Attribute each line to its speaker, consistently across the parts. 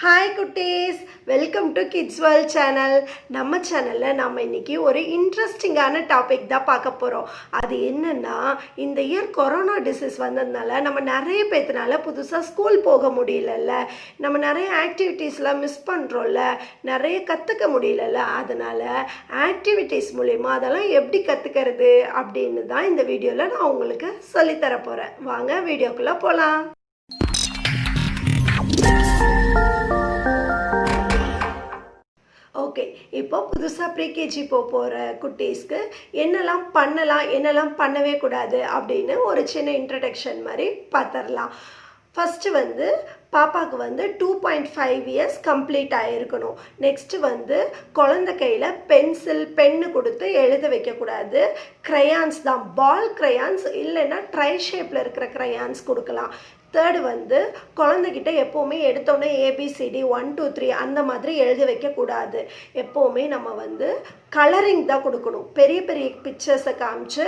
Speaker 1: Hi குட்டீஸ், welcome to kids world channel. நம்ம சேனலில் நம்ம இன்றைக்கி ஒரு இன்ட்ரெஸ்டிங்கான டாபிக் தான் பார்க்க போகிறோம். அது என்னென்னா, இந்த இயர் கொரோனா டிசீஸ் வந்ததுனால நம்ம நிறைய பேர்த்துனால புதுசாக ஸ்கூல் போக முடியலல்ல, நம்ம நிறைய ஆக்டிவிட்டீஸ்லாம் மிஸ் பண்ணுறோம்ல, நிறைய கற்றுக்க முடியலல்ல. அதனால் ஆக்டிவிட்டீஸ் மூலிமா அதெல்லாம் எப்படி கற்றுக்கிறது அப்படின்னு தான் இந்த வீடியோவில் நான் உங்களுக்கு சொல்லித்தர போகிறேன். வாங்க வீடியோக்குள்ளே போகலாம். ஓகே, இப்போ புதுசாக ப்ரீகேஜி போகிற குட்டீஸ்க்கு என்னெல்லாம் பண்ணலாம், என்னெல்லாம் பண்ணவே கூடாது அப்படின்னு ஒரு சின்ன இன்ட்ரடக்ஷன் மாதிரி பார்த்துடலாம். ஃபஸ்ட்டு பாப்பாவுக்கு 2.5 இயர்ஸ் கம்ப்ளீட் ஆகிருக்கணும். நெக்ஸ்ட்டு குழந்தை கையில் பென்னு கொடுத்து எழுத வைக்கக்கூடாது. க்ரையான்ஸ் தான், பால் க்ரையான்ஸ் இல்லைன்னா ட்ரை ஷேப்பில் இருக்கிற க்ரையான்ஸ் கொடுக்கலாம். தேர்டு குழந்தைகிட்ட எப்போவுமே எடுத்தோடனே ABCD 1 2 3 அந்த மாதிரி எழுதி வைக்கக்கூடாது. எப்போவுமே நம்ம கலரிங் தான் கொடுக்கணும். பெரிய பெரிய பிக்சர்ஸை காமிச்சு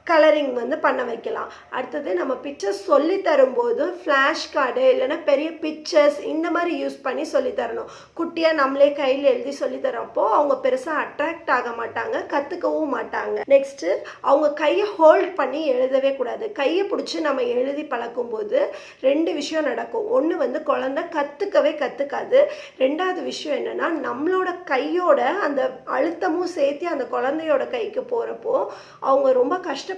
Speaker 1: கலரிங் பண்ண வைக்கலாம். அடுத்தது நம்ம பிக்சர்ஸ் சொல்லி தரும்போது ஃப்ளாஷ் கார்டு இல்லைன்னா பெரிய பிக்சர்ஸ் இந்த மாதிரி யூஸ் பண்ணி சொல்லித்தரணும். குட்டியாக நம்மளே கையில் எழுதி சொல்லித்தரப்போ அவங்க பெருசாக அட்ராக்ட் ஆக மாட்டாங்க, கற்றுக்கவும் மாட்டாங்க. நெக்ஸ்ட்டு அவங்க கையை ஹோல்ட் பண்ணி எழுதவே கூடாது. கையை பிடிச்சி நம்ம எழுதி பழக்கும்போது ரெண்டு விஷயம் நடக்கும். ஒன்று குழந்தை கற்றுக்காது. ரெண்டாவது விஷயம் என்னென்னா, நம்மளோட கையோட அந்த அழுத்தமும் சேர்த்து அந்த குழந்தையோட கைக்கு போகிறப்போ அவங்க ரொம்ப கஷ்டப்படுவாங்க.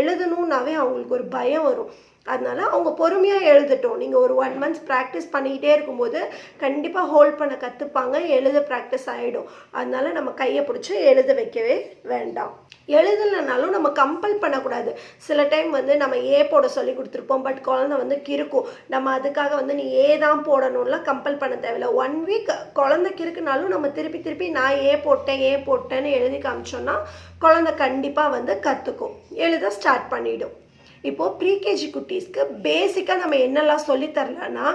Speaker 1: எழுதணுன்னாவே அவங்களுக்கு ஒரு பயம் வரும். அதனால் அவங்க பொறுமையாக எழுதட்டும். நீங்கள் ஒரு 1 month ப்ராக்டிஸ் பண்ணிக்கிட்டே இருக்கும்போது கண்டிப்பாக ஹோல்ட் பண்ண கற்றுப்பாங்க, எழுத ப்ராக்டிஸ் ஆகிடும். அதனால் நம்ம கையை பிடிச்சி எழுத வைக்கவே வேண்டாம். எழுதலைனாலும் நம்ம கம்பல் பண்ணக்கூடாது. சில டைம் நம்ம ஏ போட சொல்லி கொடுத்துருப்போம், பட் குழந்தை கிறுக்கும். நம்ம அதுக்காக நீ ஏ தான் போடணும்லாம் கம்பல் பண்ண தேவையில்லை. 1 week குழந்தை கிறுக்குனாலும் நம்ம திருப்பி நான் ஏ போட்டேன்னு எழுதி காமிச்சோன்னா குழந்தை கண்டிப்பாக கற்றுக்கும், எழுத ஸ்டார்ட் பண்ணிவிடும். இப்போது ப்ரீகேஜி குட்டீஸ்க்கு பேசிக்காக நம்ம என்னெல்லாம் சொல்லித்தரலான்னா,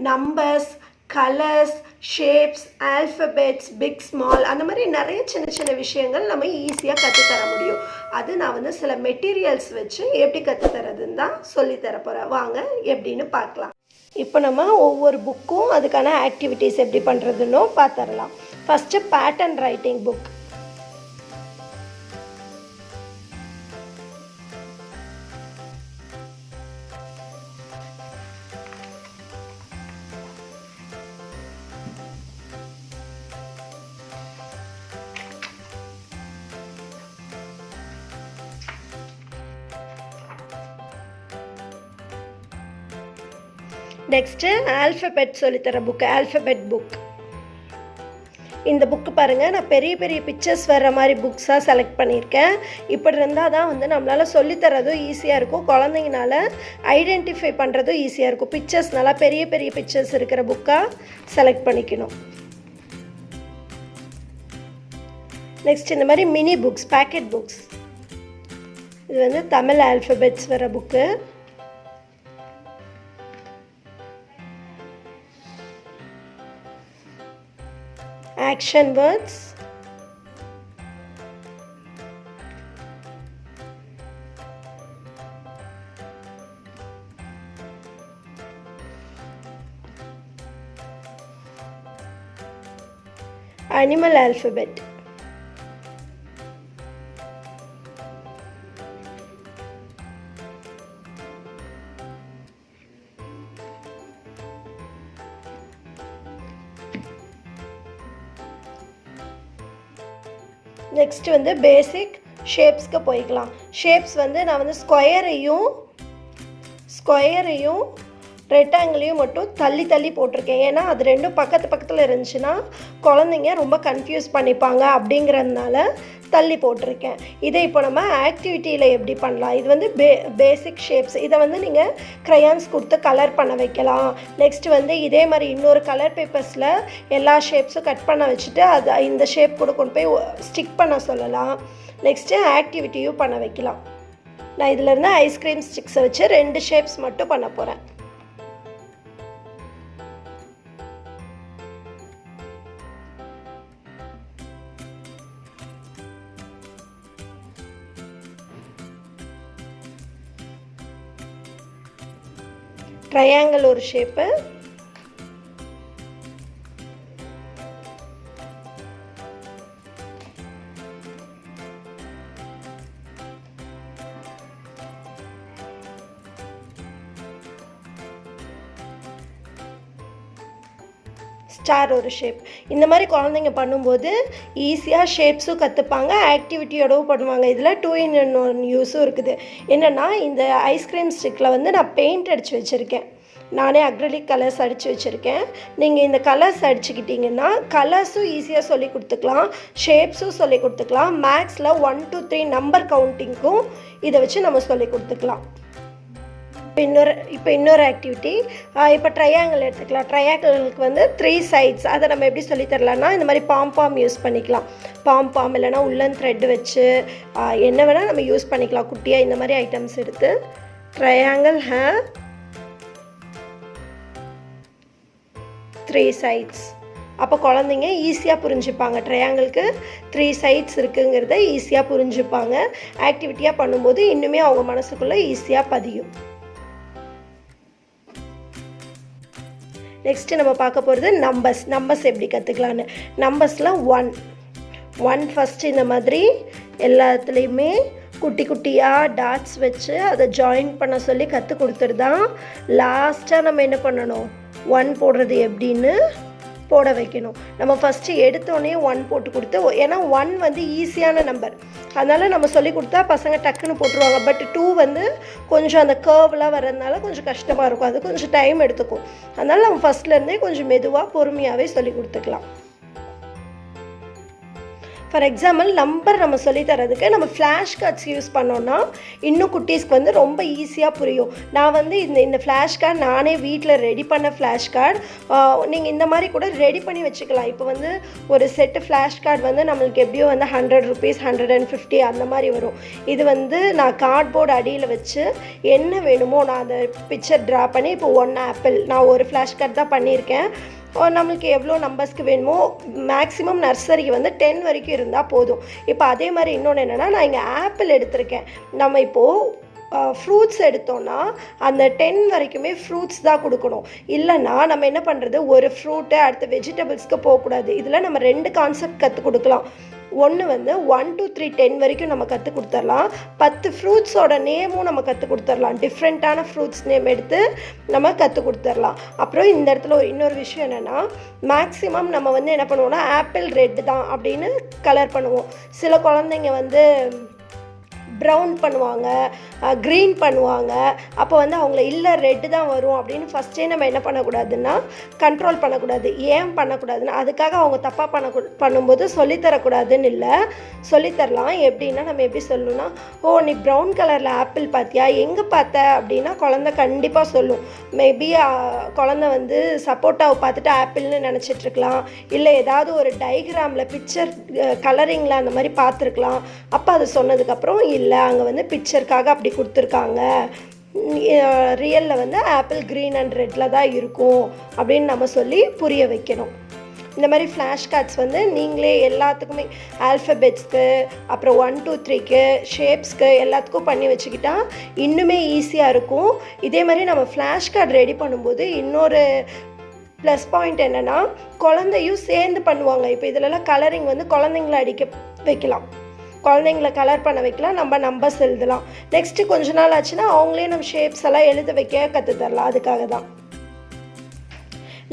Speaker 1: numbers, colours, shapes, alphabets, big small அந்த மாதிரி நிறைய சின்ன சின்ன விஷயங்கள் நம்ம ஈஸியாக கற்றுத்தர முடியும். அது நான் சில மெட்டீரியல்ஸ் வச்சு எப்படி கற்றுத்தரதுன்னு தான் சொல்லித்தர போகிறேன். வாங்க எப்படின்னு பார்க்கலாம். இப்போ நம்ம ஒவ்வொரு புக்கும் அதுக்கான ஆக்டிவிட்டீஸ் எப்படி பண்ணுறதுன்னு பார்த்துடலாம். First pattern writing book. Next alphabet சொல்லித்தர புக்கு, ஆல்ஃபபெட் புக். இந்த புக்கு பாருங்கள், நான் பெரிய பெரிய பிக்சர்ஸ் வர்ற மாதிரி புக்ஸாக செலக்ட் பண்ணியிருக்கேன். இப்படி இருந்தால் தான் நம்மளால் சொல்லித்தரதும் ஈஸியாக இருக்கும், குழந்தைங்கனால ஐடென்டிஃபை பண்ணுறதும் ஈஸியாக இருக்கும். பிக்சர்ஸ் நல்லா பெரிய பெரிய பிக்சர்ஸ் இருக்கிற புக்காக செலக்ட் பண்ணிக்கணும். நெக்ஸ்ட் இந்த மாதிரி மினி புக்ஸ், பேக்கெட் புக்ஸ். இது தமிழ் ஆல்ஃபபெட்ஸ் வர book. Action words, animal alphabet, next basic ஷேப்ஸ்க்கு போய்க்கலாம். ஷேப்ஸ் நான் ஸ்கொயரையும் ரெக்டாங்கிளையும் மட்டும் தள்ளி போட்டிருக்கேன். ஏன்னா அது ரெண்டும் பக்கத்தில் இருந்துச்சுன்னா குழந்தைங்க ரொம்ப கன்ஃபியூஸ் பண்ணிப்பாங்க அப்படிங்கிறதுனால தள்ளி போட்டிருக்கேன். இதை இப்போ நம்ம ஆக்டிவிட்டியில் எப்படி பண்ணலாம். இது பேசிக் ஷேப்ஸ். இதை நீங்கள் க்ரையான்ஸ் கொடுத்து கலர் பண்ண வைக்கலாம். நெக்ஸ்ட் இதே மாதிரி இன்னொரு கலர் பேப்பர்ஸில் எல்லா ஷேப்ஸும் கட் பண்ண வச்சுட்டு அது இந்த ஷேப் கூட கொண்டு போய் ஸ்டிக் பண்ண சொல்லலாம். நெக்ஸ்ட்டு ஆக்டிவிட்டியும் பண்ண வைக்கலாம். நான் இதிலேருந்து ஐஸ்கிரீம் ஸ்டிக்ஸை வச்சு 2 ஷேப்ஸ் மட்டும் பண்ண போகிறேன். ட்ரையாங்கிள் ஒரு ஷேப்பு, ஸ்டார் ஒரு ஷேப். இந்த மாதிரி குழந்தைங்க பண்ணும்போது ஈஸியாக ஷேப்ஸும் கற்றுப்பாங்க, ஆக்டிவிட்டியோடவும் பண்ணுவாங்க. இதில் 2-in-1 யூஸும் இருக்குது. என்னென்னா இந்த ஐஸ்கிரீம் ஸ்டிக்கில் வந்து நான் பெயிண்ட் அடித்து வச்சுருக்கேன். நானே அக்ரிலிக் கலர்ஸ் அடித்து வச்சுருக்கேன். நீங்கள் இந்த கலர்ஸ் அடிச்சுக்கிட்டிங்கன்னா கலர்ஸும் ஈஸியாக சொல்லி கொடுத்துக்கலாம், ஷேப்ஸும் சொல்லி கொடுத்துக்கலாம். மேக்ஸில் 1 to 3 நம்பர் கவுண்டிங்க்கும் இதை வச்சு நம்ம சொல்லி கொடுத்துக்கலாம். இப்போ இன்னொரு ஆக்டிவிட்டி, இப்போ ட்ரையாங்கிள் எடுத்துக்கலாம். ட்ரையாங்கிளுக்கு வந்து 3 சைட்ஸ். அதை நம்ம எப்படி சொல்லித்தரலான்னா இந்த மாதிரி பாம் யூஸ் பண்ணிக்கலாம். பாம் இல்லைனா உள்ளன் த்ரெட் வச்சு என்ன வேணால் நம்ம யூஸ் பண்ணிக்கலாம். குட்டியாக இந்த மாதிரி ஐட்டம்ஸ் எடுத்து ட்ரையாங்கிள் ஹேவ் 3 sides. அப்போ குழந்தைங்க ஈஸியாக புரிஞ்சுப்பாங்க. ட்ரையாங்கிளுக்கு 3 சைட்ஸ் இருக்குங்கிறத ஈஸியாக புரிஞ்சுப்பாங்க. ஆக்டிவிட்டியாக பண்ணும்போது இன்னுமே அவங்க மனசுக்குள்ளே ஈஸியாக பதியும். நெக்ஸ்ட்டு நம்ம பார்க்க போகிறது நம்பர்ஸ் எப்படி கற்றுக்கலான்னு. நம்பர்ஸில் 1 ஃபஸ்ட்டு இந்த மாதிரி எல்லாத்துலேயுமே குட்டி குட்டியாக டாட்ஸ் வச்சு அதை ஜாயின் பண்ண சொல்லி கற்றுக் கொடுத்துட்டு தான் லாஸ்ட்டாக நம்ம என்ன பண்ணணும், 1 போடுறது எப்படின்னு போட வைக்கணும். நம்ம ஃபஸ்ட்டு எடுத்தோடனே 1 போட்டு கொடுத்து, ஏன்னா 1 வந்து ஈஸியான நம்பர், அதனால் நம்ம சொல்லி கொடுத்தா பசங்க டக்குன்னு போட்டுருவாங்க. பட் 2 வந்து கொஞ்சம் அந்த கர்வ்லாம் வர்றதுனால கொஞ்சம் கஷ்டமாக இருக்கும், அது கொஞ்சம் டைம் எடுத்துக்கும். அதனால் நம்ம ஃபஸ்ட்லேருந்தே கொஞ்சம் மெதுவாக பொறுமையாகவே சொல்லி கொடுத்துக்கலாம். ஃபார் எக்ஸாம்பிள் நம்பர் நம்ம சொல்லித்தரதுக்கு நம்ம ஃப்ளாஷ் கார்ட்ஸ் யூஸ் பண்ணோன்னா இன்னும் குட்டீஸ்க்கு வந்து ரொம்ப ஈஸியாக புரியும். நான் வந்து இந்த ஃப்ளாஷ் கார்டு நானே வீட்டில் ரெடி பண்ண ஃப்ளாஷ் கார்டு, நீங்கள் இந்த மாதிரி கூட ரெடி பண்ணி வச்சுக்கலாம். இப்போ வந்து ஒரு செட்டு ஃப்ளாஷ் கார்டு வந்து நம்மளுக்கு எப்படியோ வந்து 100 rupees 150 அந்த மாதிரி வரும். இது வந்து நான் கார்ட்போர்டு அடியில் வச்சு என்ன வேணுமோ நான் அந்த பிக்சர் ட்ரா பண்ணி, இப்போ 1 ஆப்பிள் நான் ஒரு ஃப்ளாஷ் கார்டு தான் பண்ணியிருக்கேன். நம்மளுக்கு எவ்வளோ நம்பர்ஸ்க்கு வேணுமோ மேக்ஸிமம் நர்சரிக்கு வந்து 10 வரைக்கும் இருந்தால் போதும். இப்போ அதே மாதிரி இன்னொன்று என்னென்னா, நான் இங்கே ஆப்பிள் எடுத்திருக்கேன். நம்ம இப்போது ஃப்ரூட்ஸ் எடுத்தோன்னா அந்த 10 வரைக்குமே ஃப்ரூட்ஸ் தான் கொடுக்கணும். இல்லைன்னா நம்ம என்ன பண்ணுறது, ஒரு ஃப்ரூட்டு அடுத்த வெஜிடபிள்ஸ்க்கு போகக்கூடாது. இதில் நம்ம 2 கான்செப்ட் கற்றுக் கொடுக்கலாம். ஒன்று வந்து 1 to 3 10 வரைக்கும் நம்ம கற்றுக் கொடுத்துடலாம். 10 ஃப்ரூட்ஸோட நேமும் நம்ம கற்றுக் கொடுத்துடலாம். டிஃப்ரெண்ட்டான ஃப்ரூட்ஸ் நேம் எடுத்து நம்ம கற்றுக் கொடுத்துடலாம். அப்புறம் இந்த இடத்துல இன்னொரு விஷயம் என்னென்னா, மேக்ஸிமம் நம்ம வந்து என்ன பண்ணுவோம்னா ஆப்பிள் ரெட்டு தான் அப்படின்னு கலர் பண்ணுவோம். சில குழந்தைங்க வந்து ப்ரௌன் பண்ணுவாங்க, க்ரீன் பண்ணுவாங்க. அப்போ வந்து அவங்கள இல்லை ரெட்டு தான் வரும் அப்படின்னு ஃபஸ்ட்டே நம்ம என்ன பண்ணக்கூடாதுன்னா கண்ட்ரோல் பண்ணக்கூடாது. ஏன் பண்ணக்கூடாதுன்னா அதுக்காக அவங்க தப்பாக பண்ணும்போது சொல்லித்தரக்கூடாதுன்னு இல்லை, சொல்லித்தரலாம். எப்படின்னா நம்ம எப்படி சொல்லணும்னா, ஓ நீ ப்ரௌன் கலரில் ஆப்பிள் பார்த்தியா, எங்கே பார்த்த அப்படின்னா குழந்தை கண்டிப்பாக சொல்லும். மேபி குழந்தை வந்து சப்போட்டாவை பார்த்துட்டு ஆப்பிள்னு நினச்சிட்ருக்கலாம், இல்லை ஏதாவது ஒரு டயக்ராமில் பிக்சர் கலரிங்கில் அந்த மாதிரி பார்த்துருக்கலாம். அப்போ அது சொன்னதுக்கப்புறம் இல்லை அங்கே வந்து பிக்சருக்காக அப்படி கொடுத்துருக்காங்க, ரியலில் வந்து ஆப்பிள் க்ரீன் அண்ட் ரெட்டில் தான் இருக்கும் அப்படின்னு நம்ம சொல்லி புரிய வைக்கணும். இந்த மாதிரி ஃப்ளாஷ் கார்ட்ஸ் வந்து நீங்களே எல்லாத்துக்குமே ஆல்ஃபபெட்ஸ்க்கு அப்புறம் 1 to 3க்கு ஷேப்ஸ்க்கு எல்லாத்துக்கும் பண்ணி வச்சுக்கிட்டா இன்னுமே ஈஸியாக இருக்கும். இதே மாதிரி நம்ம ஃப்ளாஷ் கார்டு ரெடி பண்ணும்போது இன்னொரு ப்ளஸ் பாயிண்ட் என்னென்னா, குழந்தையும் சேர்ந்து பண்ணுவாங்க. இப்போ இதிலலாம் கலரிங் வந்து குழந்தைங்கள அடிக்க வைக்கலாம், குழந்தைங்கள கலர் பண்ண வைக்கலாம், நம்ம நம்பர்ஸ் எழுதலாம். நெக்ஸ்ட்டு கொஞ்ச நாள் ஆச்சுன்னா அவங்களே நம்ம ஷேப்ஸ் எல்லாம் எழுத வைக்க கற்றுத்தரலாம். அதுக்காக தான்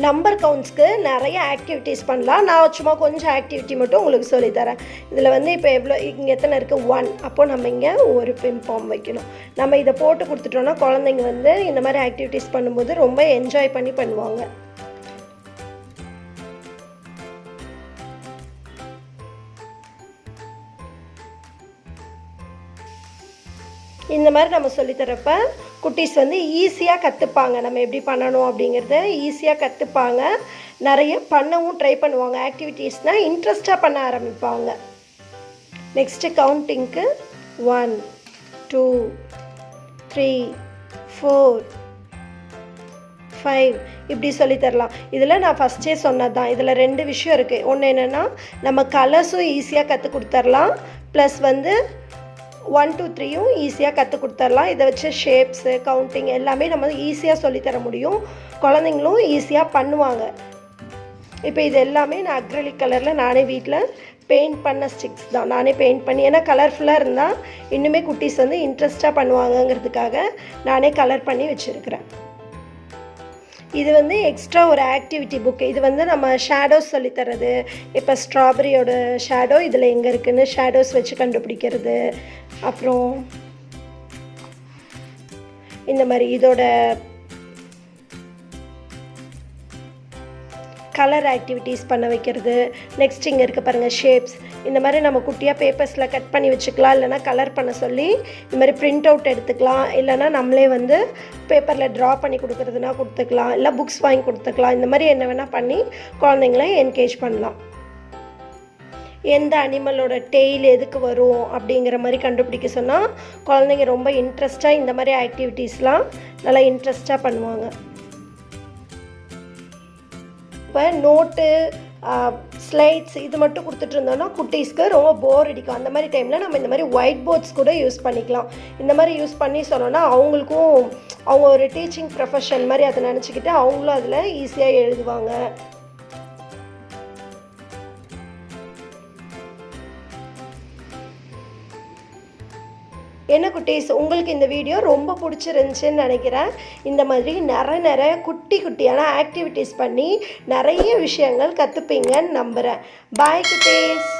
Speaker 1: நம்பர் கவுண்ட்ஸ்க்கு நிறைய ஆக்டிவிட்டீஸ் பண்ணலாம். நான் சும்மா கொஞ்சம் ஆக்டிவிட்டி மட்டும் உங்களுக்கு சொல்லித்தரேன். இதில் வந்து இப்போ எவ்வளோ இங்கே எத்தனை இருக்குது 1, அப்போது நம்ம இங்கே ஒரு பிம்பாம் வைக்கணும். நம்ம இதை போட்டு கொடுத்துட்டோன்னா குழந்தைங்க வந்து இந்த மாதிரி ஆக்டிவிட்டீஸ் பண்ணும்போது ரொம்ப என்ஜாய் பண்ணி பண்ணுவாங்க. இந்த மாதிரி நம்ம சொல்லித்தரப்ப குட்டீஸ் வந்து ஈஸியாக கற்றுப்பாங்க. நம்ம எப்படி பண்ணணும் அப்படிங்கிறத ஈஸியாக கற்றுப்பாங்க. நிறைய பண்ணவும் ட்ரை பண்ணுவாங்க. ஆக்டிவிட்டீஸ்னால் இன்ட்ரெஸ்டாக பண்ண ஆரம்பிப்பாங்க. நெக்ஸ்ட்டு கவுண்டிங்க்கு 1 2 3 4 5 இப்படி சொல்லித்தரலாம். இதில் நான் ஃபஸ்ட்டே சொன்னது தான், இதில் 2 விஷயம் இருக்குது. ஒன்று என்னென்னா, நம்ம கலர்ஸும் ஈஸியாக கற்றுக் கொடுத்துர்லாம், ப்ளஸ் வந்து 1 to 3யும் ஈஸியாக கற்றுக் கொடுத்துர்லாம். இதை வச்சு ஷேப்ஸு கவுண்டிங் எல்லாமே நம்ம ஈஸியாக சொல்லித்தர முடியும். குழந்தைங்களும் ஈஸியாக பண்ணுவாங்க. இப்போ இது எல்லாமே நான் அக்ரிலிக் கலரில் நானே வீட்டில் பெயிண்ட் பண்ண ஸ்டிக்ஸ் தான், நானே பெயிண்ட் பண்ணி, ஏன்னா கலர்ஃபுல்லாக இருந்தால் இன்னுமே குட்டீஸ் வந்து இன்ட்ரெஸ்ட்டாக பண்ணுவாங்கங்கிறதுக்காக நானே கலர் பண்ணி வச்சுருக்கிறேன். இது வந்து எக்ஸ்ட்ரா ஒரு ஆக்டிவிட்டி புக். இது வந்து நம்ம ஷேடோஸ் சொல்லித்தரது. இப்போ ஸ்ட்ராபெரியோட ஷேடோ இதில் எங்கே இருக்குதுன்னு ஷேடோஸ் வச்சு கண்டுபிடிக்கிறது. அப்புறம் இந்த மாதிரி இதோட கலர் ஆக்டிவிட்டீஸ் பண்ண வைக்கிறது. நெக்ஸ்ட் இங்கே இருக்க பாருங்கள் ஷேப்ஸ். இந்த மாதிரி நம்ம குட்டியாக பேப்பர்ஸில் கட் பண்ணி வச்சுக்கலாம். இல்லைனா கலர் பண்ண சொல்லி இந்த மாதிரி பிரிண்ட் அவுட் எடுத்துக்கலாம். இல்லைனா நம்மளே வந்து பேப்பரில் ட்ரா பண்ணி கொடுக்குறதுனா கொடுத்துக்கலாம். இல்லை புக்ஸ் வாங்கி கொடுத்துக்கலாம். இந்த மாதிரி என்ன வேணால் பண்ணி குழந்தைங்கள என்கேஜ் பண்ணலாம். எந்த அனிமலோட டெய்ல் எதுக்கு வரும் அப்படிங்கிற மாதிரி கண்டுபிடிக்க சொன்னால் குழந்தைங்க ரொம்ப இன்ட்ரெஸ்ட்டாக இந்த மாதிரி ஆக்டிவிட்டீஸ்லாம் நல்லா இன்ட்ரெஸ்ட்டாக பண்ணுவாங்க. இப்போ நோட்டு ஸ்லைட்ஸ் இது மட்டும் கொடுத்துட்டு இருந்தோம்னா குட்டீஸ்க்கு ரொம்ப போர் அடிக்கும். அந்த மாதிரி டைமில் நம்ம இந்த மாதிரி ஒயிட் போர்ட்ஸ் கூட யூஸ் பண்ணிக்கலாம். இந்த மாதிரி யூஸ் பண்ணி சொன்னோன்னா அவங்களுக்கும் அவங்க ஒரு டீச்சிங் ப்ரொஃபஷன் மாதிரி அதை நினச்சிக்கிட்டு அவங்களும் அதில் ஈஸியாக எழுதுவாங்க. என்ன குட்டீஸ், உங்களுக்கு இந்த வீடியோ ரொம்ப பிடிச்சிருந்துச்சின்னு நினைக்கிறேன். இந்த மாதிரி நிறைய குட்டியான ஆக்டிவிட்டீஸ் பண்ணி நிறைய விஷயங்கள் கற்றுப்பீங்கன்னு நம்புகிறேன். பாய் குட்டீஸ்.